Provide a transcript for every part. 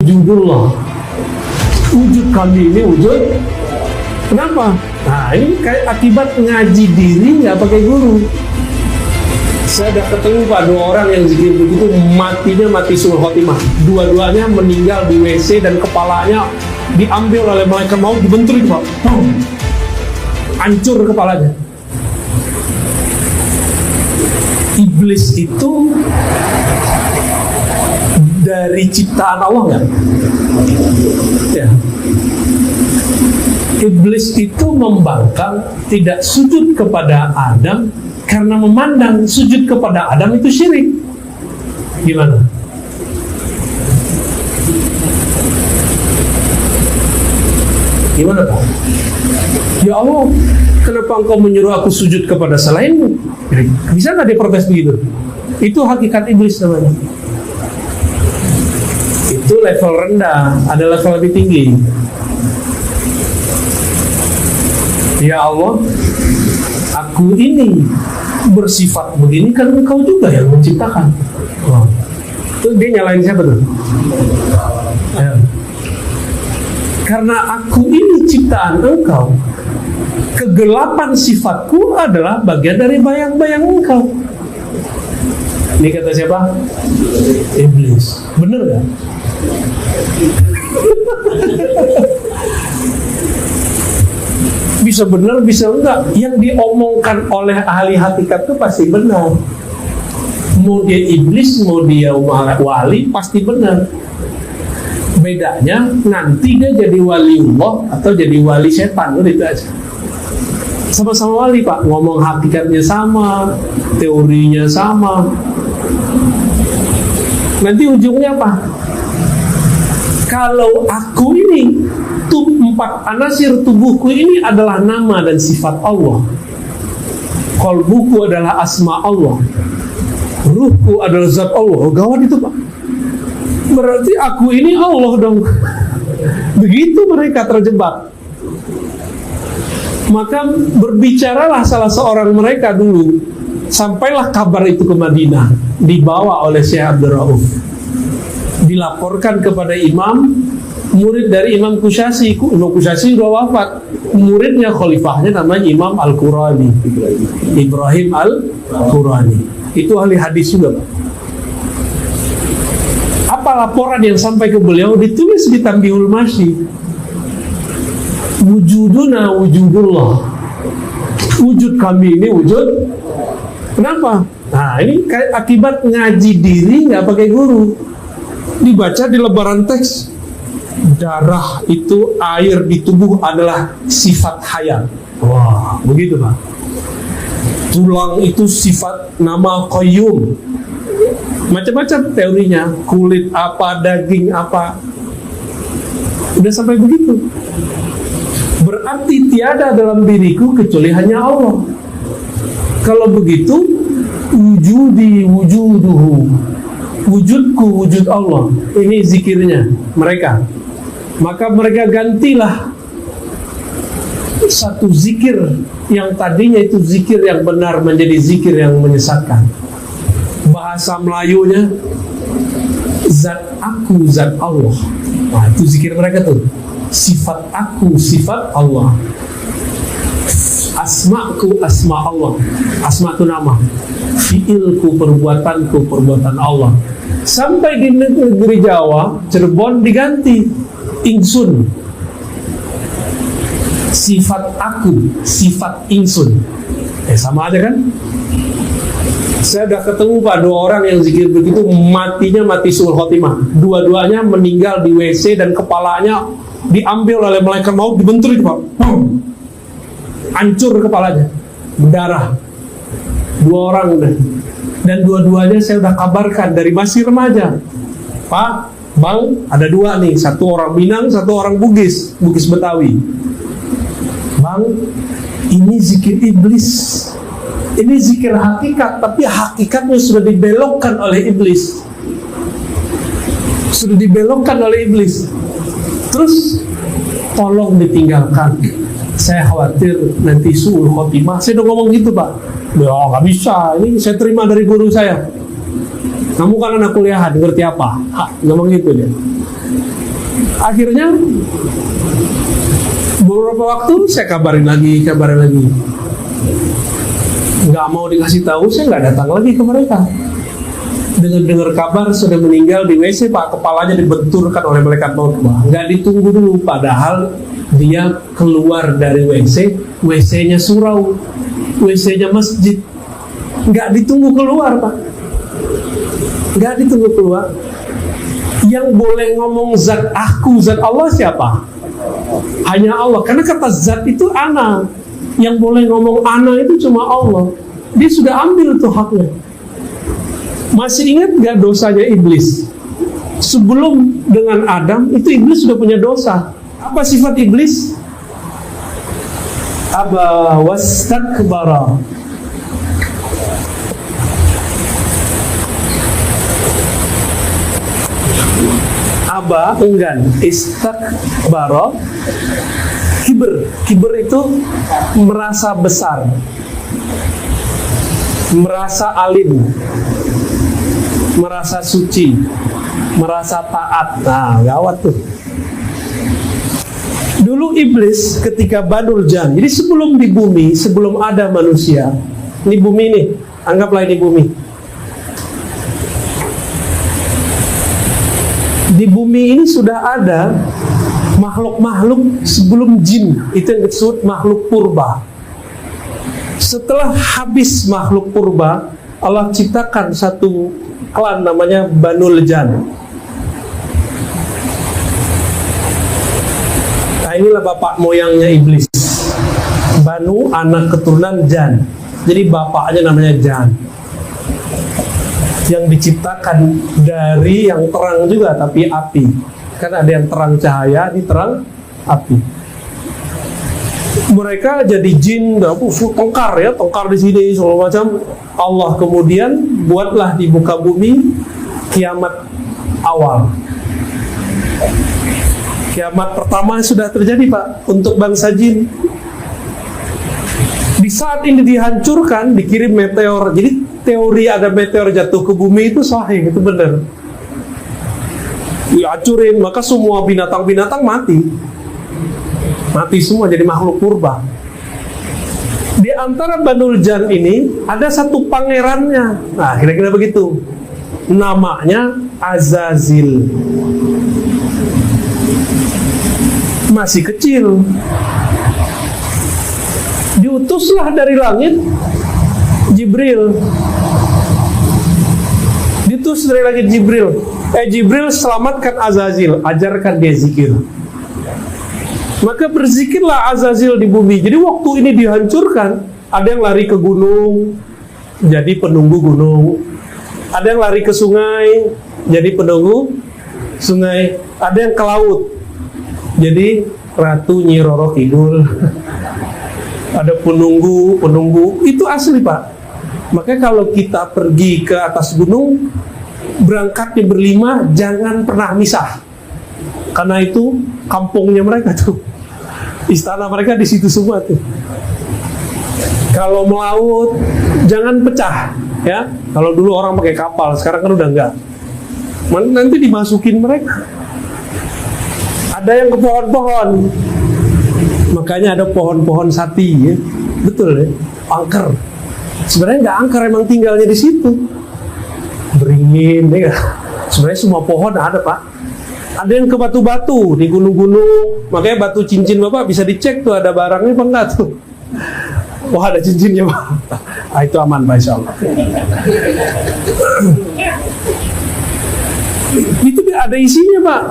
wujudullah. Wujud kami ini wujud. Kenapa? Nah, ini kayak akibat ngaji diri nggak pakai guru. Saya udah ketemu Pak, 2 orang yang zikir begitu, matinya mati suul khotimah. Dua-duanya meninggal di WC dan kepalanya diambil oleh malaikat maut, dibentur itu Pak. Hancur kepalanya. Iblis itu dari ciptaan Allah nggak? Ya. Iblis itu membangkang, tidak sujud kepada Adam karena memandang sujud kepada Adam itu syirik. Gimana? Gimana Pak? Ya Allah, kenapa engkau menyuruh aku sujud kepada selainmu? Bisa nggak dia protes begitu? Itu hakikat iblis namanya. Itu level rendah, ada level lebih tinggi. Ya Allah, aku ini bersifat begini kan engkau juga yang menciptakan. Itu dia nyalain siapa tuh? Ya. Karena aku ini ciptaan engkau, kegelapan sifatku adalah bagian dari bayang-bayang engkau. Ini kata siapa? Iblis. Bener gak? Bisa benar, bisa enggak. Yang diomongkan oleh ahli hakikat itu pasti benar. Mau dia iblis, mau dia wali, pasti benar. Bedanya nanti dia jadi waliullah atau jadi wali setan, itu aja. Sama-sama wali Pak, ngomong hakikatnya sama, teorinya sama. Nanti ujungnya apa? Kalau aku ini 4 anasir tubuhku ini adalah nama dan sifat Allah. Qalbuku adalah asma Allah. Ruhku adalah zat Allah. Oh, gawat itu Pak. Berarti aku ini Allah dong. Begitu mereka terjebak. Maka berbicaralah salah seorang mereka dulu. Sampailah kabar itu ke Madinah. Dibawa oleh Syekh Abdul Rauf. Dilaporkan kepada imam, murid dari Imam Kusyasi. Imam Kusyasi sudah wafat. Muridnya, khalifahnya namanya Imam Al-Qurani, Ibrahim Al-Qurani. Itu ahli hadis juga Pak. Apa laporan yang sampai ke beliau? Ditulis di Tanbihul Masyi. Wujuduna wujudullah. Wujud kami ini wujud. Kenapa? Nah, ini kayak akibat ngaji diri nggak pakai guru. Dibaca di lebaran teks, darah itu, air di tubuh adalah sifat hayat. Wah, begitu Pak. Tulang itu sifat nama qayyum. Macam-macam teorinya, kulit apa, daging apa. Udah sampai begitu. Berarti tiada dalam diriku kecuali hanya Allah. Kalau begitu, wujudi wujuduhu. Wujudku wujud Allah. Ini zikirnya mereka. Maka mereka gantilah satu zikir yang tadinya itu zikir yang benar menjadi zikir yang menyesatkan. Bahasa Melayunya, zat aku zat Allah. Nah, itu zikir mereka tuh. Sifat aku sifat Allah. Asma'ku asma Allah. Asma itu nama. Fi'ilku perbuatanku perbuatan Allah. Sampai di negeri Jawa, Cirebon diganti ingsun. Sifat aku, sifat ingsun. Sama aja kan? Saya udah ketemu Pak, 2 orang yang zikir begitu, matinya mati suul khotimah. Dua-duanya meninggal di WC dan kepalanya diambil oleh malaikat maut, dibentur itu Pak. Hancur kepalanya, berdarah. 2 orang udah. Dan dua-duanya saya udah kabarkan dari masih remaja. Pak, Bang, ada 2 nih. Satu orang Minang, satu orang Bugis Betawi. Bang, ini zikir iblis. Ini zikir hakikat, tapi hakikatnya sudah dibelokkan oleh iblis. Sudah dibelokkan oleh iblis. Terus, tolong ditinggalkan. Saya khawatir nanti suul khotimah. Saya udah ngomong gitu Pak. Oh, gak bisa, ini saya terima dari guru saya. Kamu kan anak kuliahan, ngerti apa? Ngomong gitu dia. Akhirnya beberapa waktu saya kabarin lagi. Nggak mau dikasih tahu, saya nggak datang lagi ke mereka. Dengar kabar sudah meninggal di WC, Pak, kepalanya dibenturkan oleh malaikat maut. Nggak ditunggu dulu, padahal dia keluar dari WC-nya surau, WC-nya masjid. Nggak ditunggu keluar, Pak. Nggak ditunggu keluar. Yang boleh ngomong zat aku, zat Allah siapa? Hanya Allah. Karena kata zat itu ana. Yang boleh ngomong ana itu cuma Allah. Dia sudah ambil tuh haknya. Masih ingat gak dosanya iblis? Sebelum dengan Adam, itu iblis sudah punya dosa. Apa sifat iblis? Aba wastakbara. Aba, enggan. Istakbara, kiber itu merasa besar, merasa alim, merasa suci, merasa taat. Nah, gawat tuh. Dulu iblis ketika Banul Jan, jadi sebelum di bumi, sebelum ada manusia, ini bumi nih, anggaplah ini bumi. Di bumi ini sudah ada makhluk-makhluk sebelum jin, itu yang disebut makhluk purba. Setelah habis makhluk purba, Allah ciptakan satu klan namanya Banul Jan. Nah, inilah bapak moyangnya iblis. Banu, anak keturunan Jan. Jadi bapaknya namanya Jan. Yang diciptakan dari yang terang juga, tapi api. Kan ada yang terang cahaya, ini terang api. Mereka jadi jin, tengkar di sini segala macam. Allah kemudian buatlah di muka bumi kiamat awal. Kiamat pertama sudah terjadi, Pak, untuk bangsa jin. Di saat ini dihancurkan, dikirim meteor. Jadi teori ada meteor jatuh ke bumi itu sahih, itu benar. Dihancurin, maka semua binatang-binatang mati semua, jadi makhluk purba. Di antara Banul Jan ini ada satu pangerannya. Nah, kira-kira begitu. Namanya Azazil. Masih kecil. Diutuslah dari langit Jibril. Diutus dari langit Jibril. Jibril selamatkan Azazil, ajarkan dia zikir. Maka berzikirlah Azazil di bumi. Jadi waktu ini dihancurkan, ada yang lari ke gunung, jadi penunggu gunung. Ada yang lari ke sungai, jadi penunggu sungai. Ada yang ke laut, jadi Ratu Nyi Roro Kidul. Ada penunggu, itu asli, Pak. Makanya kalau kita pergi ke atas gunung, berangkatnya berlima, jangan pernah misah. Karena itu kampungnya mereka tuh, istana mereka di situ semua tuh. Kalau melaut, jangan pecah, ya. Kalau dulu orang pakai kapal, sekarang kan udah enggak. Nanti dimasukin mereka. Ada yang ke pohon-pohon, makanya ada pohon-pohon sati, ya. Betul, ya. Angker. Sebenarnya nggak angker, emang tinggalnya di situ. Beringin, ya. Sebenarnya semua pohon ada, Pak. Ada yang ke batu-batu di gunung-gunung, makanya batu cincin Bapak bisa dicek tuh ada barangnya apa enggak tuh. Wah, ada cincinnya, Pak. Ah, itu aman, Pak, insya Allah. Itu ada isinya, Pak.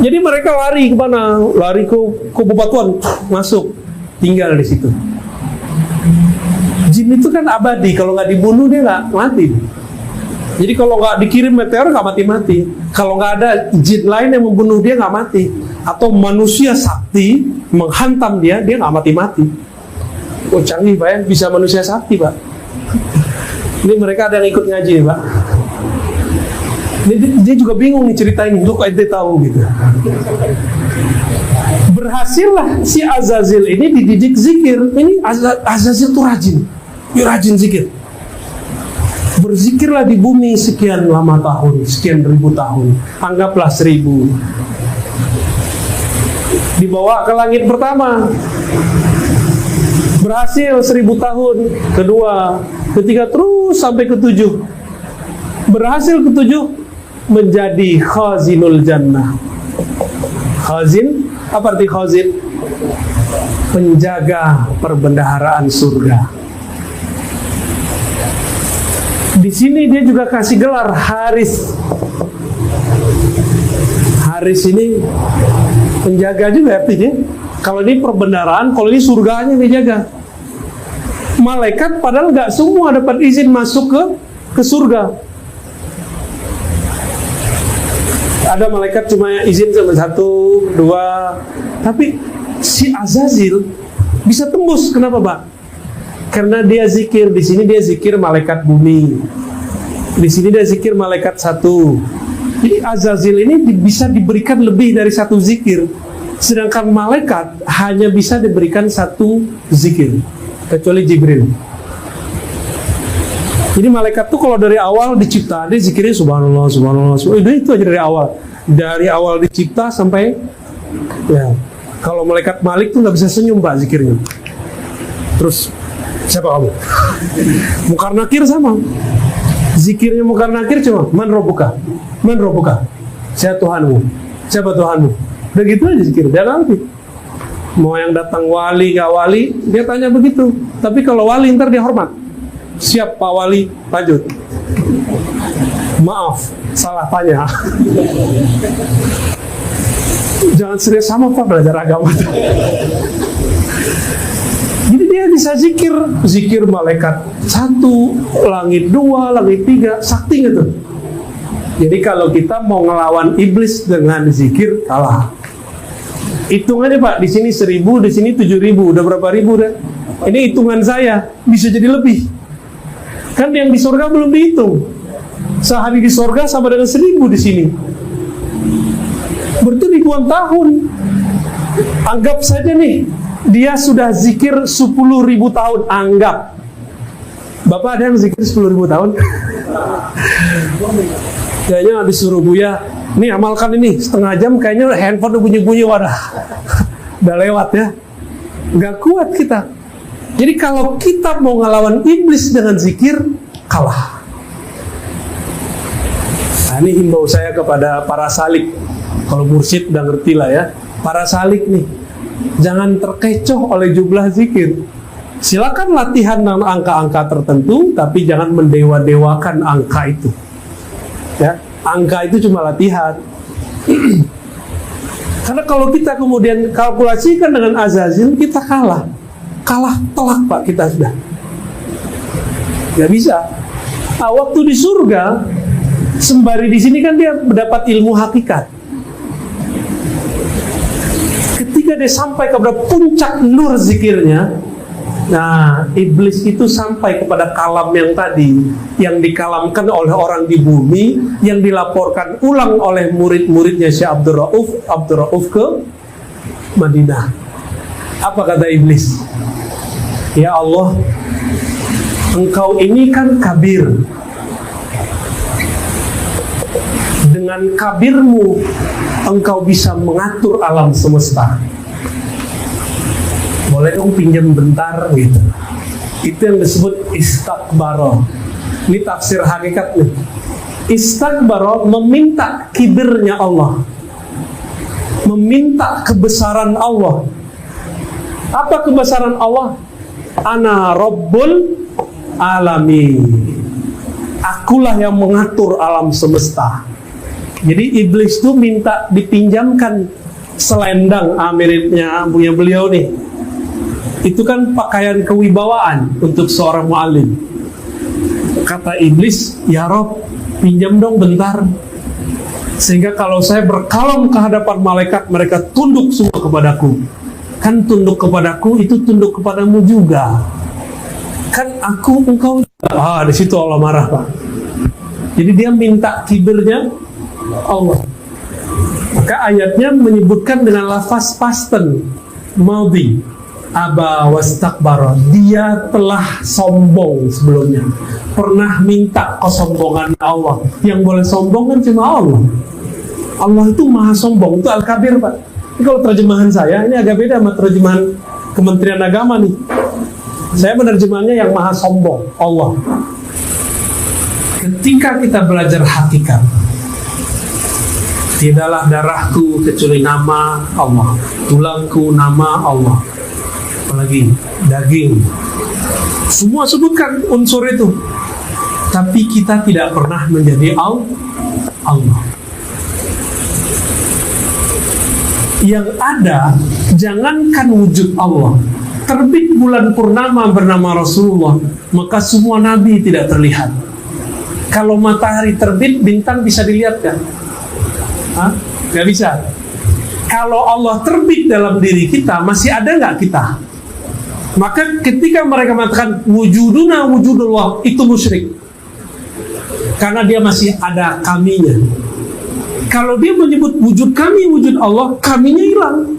Jadi mereka lari kemana? Lari ke bebatuan, masuk, tinggal di situ. Jin itu kan abadi, kalau nggak dibunuh dia nggak mati. Jadi kalau nggak dikirim meteor nggak mati-mati. Kalau nggak ada jin lain yang membunuh dia nggak mati. Atau manusia sakti menghantam dia nggak mati-mati. Oh, canggih, Pak, ya, bisa manusia sakti, Pak. Ini mereka ada yang ikut ngaji, Pak. Ini dia juga bingung nih ceritain, lu kok ente tahu gitu. Berhasillah si Azazil ini dididik zikir. Ini Azazil tuh rajin, dia rajin zikir. Berzikirlah di bumi sekian lama tahun, sekian ribu tahun, anggaplah 1000. dibawa ke langit pertama, berhasil 1000 tahun, kedua, ketiga, terus sampai ke-7. Berhasil ke-7, menjadi khazinul jannah. Khazin, apa arti khazin? Penjaga perbendaharaan surga. Di sini dia juga kasih gelar Haris. Haris ini penjaga juga artinya. Kalau ini perbendaharaan, kalau ini surganya dijaga. Malaikat padahal nggak semua dapat izin masuk ke surga. Ada malaikat cuma izin sama 1, 2, tapi si Azazil bisa tembus. Kenapa, Pak? Karena dia zikir. Di sini dia zikir malaikat bumi, di sini dia zikir malaikat 1. Jadi Azazil ini bisa diberikan lebih dari 1 zikir, sedangkan malaikat hanya bisa diberikan 1 zikir, kecuali Jibril. Jadi malaikat tuh kalau dari awal dicipta, dia zikirnya subhanallah, subhanallah, subhanallah. Itu aja dari awal dicipta sampai ya. Kalau malaikat Malik tuh nggak bisa senyum, Pak, zikirnya. Terus siapa kamu? Mukar Nakir sama. Zikirnya Mukar Nakir cuma man robuka, man robuka. Siapa Tuhanmu? Siapa Tuhanmu? Begitu aja zikir. Dia nanti mau yang datang wali nggak wali, dia tanya begitu. Tapi kalau wali ntar dia hormat. Siap Pak Wali, lanjut. Maaf, salah tanya. Jangan serius sama Pak belajar agama. Jadi dia bisa zikir malaikat 1, langit 2, langit 3, sakti gitu. Jadi kalau kita mau ngelawan iblis dengan zikir, kalah. Hitungannya Pak, di sini 1000, di sini 7000, udah berapa ribu dah? Ini hitungan saya, bisa jadi lebih. Kan yang di surga belum dihitung. Sehari di surga sama dengan 1000 di sini. Berarti ribuan tahun. Anggap saja nih, dia sudah zikir 10.000 tahun. Anggap. Bapak ada yang zikir 10.000 tahun? Kayaknya disuruh Buya, nih amalkan ini, setengah jam kayaknya handphone udah bunyi-bunyi, wadah. Udah lewat ya. Gak kuat kita. Jadi kalau kita mau ngelawan iblis dengan zikir, kalah. Nah, ini himbau saya kepada para salik. Kalau mursyid udah ngerti lah ya. Para salik nih, jangan terkecoh oleh jumlah zikir. Silakan latihan dengan angka-angka tertentu, tapi jangan mendewa-dewakan angka itu. Ya, angka itu cuma latihan. Karena kalau kita kemudian kalkulasikan dengan Azazil, kita kalah telak Pak, kita sudah nggak bisa. Nah, waktu di surga sembari di sini kan dia mendapat ilmu hakikat. Ketika dia sampai kepada puncak nur zikirnya, nah iblis itu sampai kepada kalam yang tadi, yang dikalamkan oleh orang di bumi, yang dilaporkan ulang oleh murid-muridnya Syekh Abdul Rauf ke Madinah. Apa kata iblis? Ya Allah, Engkau ini kan kabir. Dengan kabirmu, Engkau bisa mengatur alam semesta. Boleh dong pinjam bentar gitu. Itu yang disebut istakbaro. Ini tafsir hakikat nih. Istakbaro meminta kibirnya Allah, meminta kebesaran Allah. Apa kebesaran Allah? Ana Rabbul Alamin. Akulah yang mengatur alam semesta. Jadi iblis itu minta dipinjamkan selendang miripnya punya beliau nih. Itu kan pakaian kewibawaan untuk seorang mu'alim. Kata iblis, ya Rob, pinjam dong bentar. Sehingga kalau saya berkalam ke hadapan malaikat, mereka tunduk semua kepadaku. Kan tunduk kepadaku itu tunduk kepadamu juga. Kan aku engkau. Di situ Allah marah Pak. Jadi dia minta kibirnya Allah. Maka ayatnya menyebutkan dengan lafaz pasten madhi, aba wastakbara. Dia telah sombong sebelumnya, pernah minta kesombongan Allah. Yang boleh sombong kan cuma Allah. Allah itu maha sombong, itu Al-Kabir Pak. Ini kalau terjemahan saya, ini agak beda sama terjemahan Kementerian Agama nih. Saya menerjemahnya yang maha sombong, Allah. Ketika kita belajar hakikat, tidaklah darahku kecuali nama Allah, tulangku nama Allah, apalagi daging. Semua sebutkan unsur itu. Tapi kita tidak pernah menjadi Allah. Yang ada, jangankan wujud Allah, terbit bulan purnama bernama Rasulullah, maka semua nabi tidak terlihat. Kalau matahari terbit, bintang bisa dilihat kan? Hah? Gak bisa. Kalau Allah terbit dalam diri kita, masih ada nggak kita? Maka ketika mereka mengatakan wujuduna wujudullah, itu musyrik, karena dia masih ada kaminya. Kalau dia menyebut wujud kami, wujud Allah, kaminya hilang.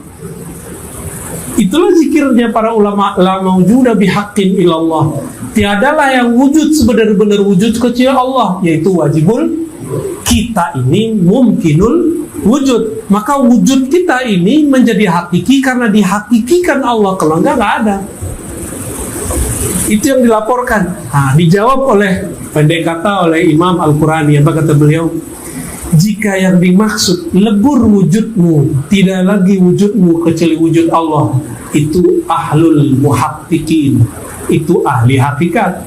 Itulah zikirnya para ulama, la mawjuda bihaqqin ilallah. Tiadalah yang wujud sebenar-benar wujud kecuali Allah, yaitu wajibul. Kita ini mumkinul wujud. Maka wujud kita ini menjadi hakiki karena dihakikikan Allah. Kalau enggak ada. Itu yang dilaporkan. Nah, dijawab oleh pendek kata oleh Imam Al-Qurani. Apa kata beliau? Jika yang dimaksud lebur wujudmu, tidak lagi wujudmu kecuali wujud Allah, itu ahlul muhaqqiqin, itu ahli hakikat.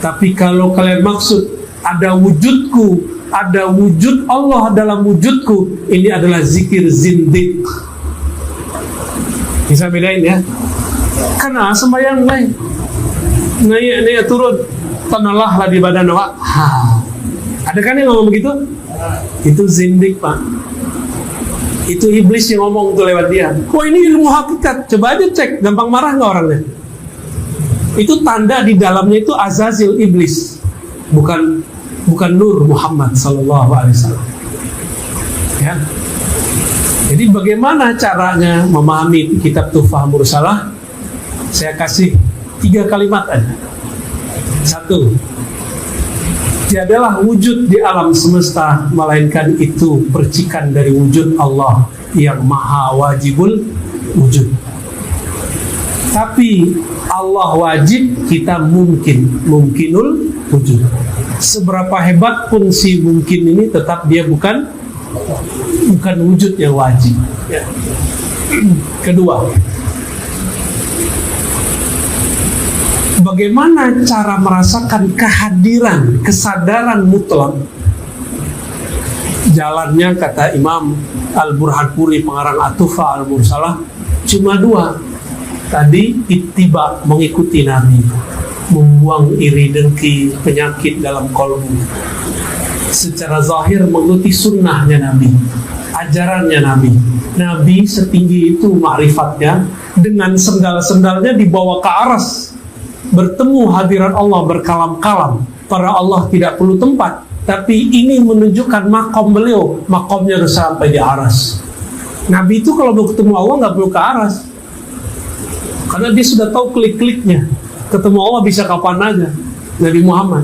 Tapi kalau kalian maksud ada wujudku, ada wujud Allah dalam wujudku, ini adalah zikir zindiq. Bisa bedain ya? Karena sembahyang naik turun, tanahlah di badan awak. Ada kan yang ngomong begitu? Itu zindik, Pak. Itu iblis yang ngomong tuh lewat dia. Wah, ini ilmu hakikat. Coba aja cek, gampang marah nggak orangnya? Itu tanda di dalamnya itu Azazil iblis, bukan Nur Muhammad Sallallahu Alaihi Wasallam. Ya. Jadi bagaimana caranya memahami kitab Tuhfah Mursalah? Saya kasih 3 kalimat aja. 1. Tiadalah wujud di alam semesta melainkan itu percikan dari wujud Allah yang maha wajibul wujud. Tapi Allah wajib, kita mungkinul wujud. Seberapa hebat pun si mungkin ini, tetap dia bukan wujud yang wajib. Ya. Kedua, bagaimana cara merasakan kehadiran, kesadaran mutlak? Jalannya, kata Imam Al-Burhanpuri, pengarang At-Tuhfah Al-Mursalah, cuma 2. Tadi ittiba, mengikuti Nabi, membuang iri dengki, penyakit dalam kolbu. Secara zahir mengikuti sunnahnya Nabi, ajarannya Nabi. Nabi setinggi itu ma'rifatnya, dengan sendal-sendalnya dibawa ke aras, bertemu hadirat Allah berkalam-kalam. Para Allah tidak perlu tempat, tapi ini menunjukkan makom beliau, makomnya harus sampai di aras. Nabi itu kalau mau ketemu Allah nggak perlu ke aras, karena dia sudah tahu klik-kliknya. Ketemu Allah bisa kapan aja, Nabi Muhammad.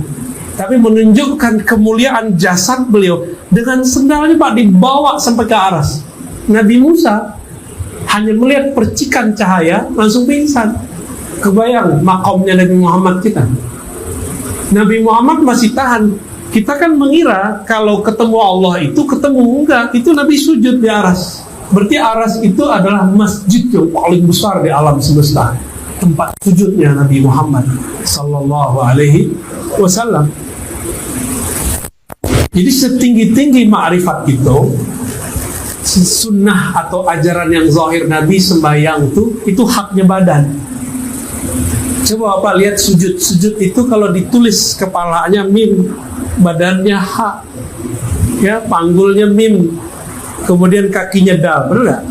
Tapi menunjukkan kemuliaan jasad beliau, dengan sendalnya Pak dibawa sampai ke aras. Nabi Musa hanya melihat percikan cahaya langsung pingsan. Kebayang makomnya Nabi Muhammad kita. Nabi Muhammad masih tahan. Kita kan mengira kalau ketemu Allah itu ketemu, enggak, itu Nabi sujud di aras. Berarti aras itu adalah masjid yang paling besar di alam semesta, tempat sujudnya Nabi Muhammad Sallallahu Alaihi Wasallam. Jadi setinggi-tinggi ma'rifat itu, sunnah atau ajaran yang zahir Nabi sembahyang itu haknya badan. Coba Bapak lihat sujud itu kalau ditulis kepalanya mim, badannya ha, ya, panggulnya mim, kemudian kakinya dal, benar nggak?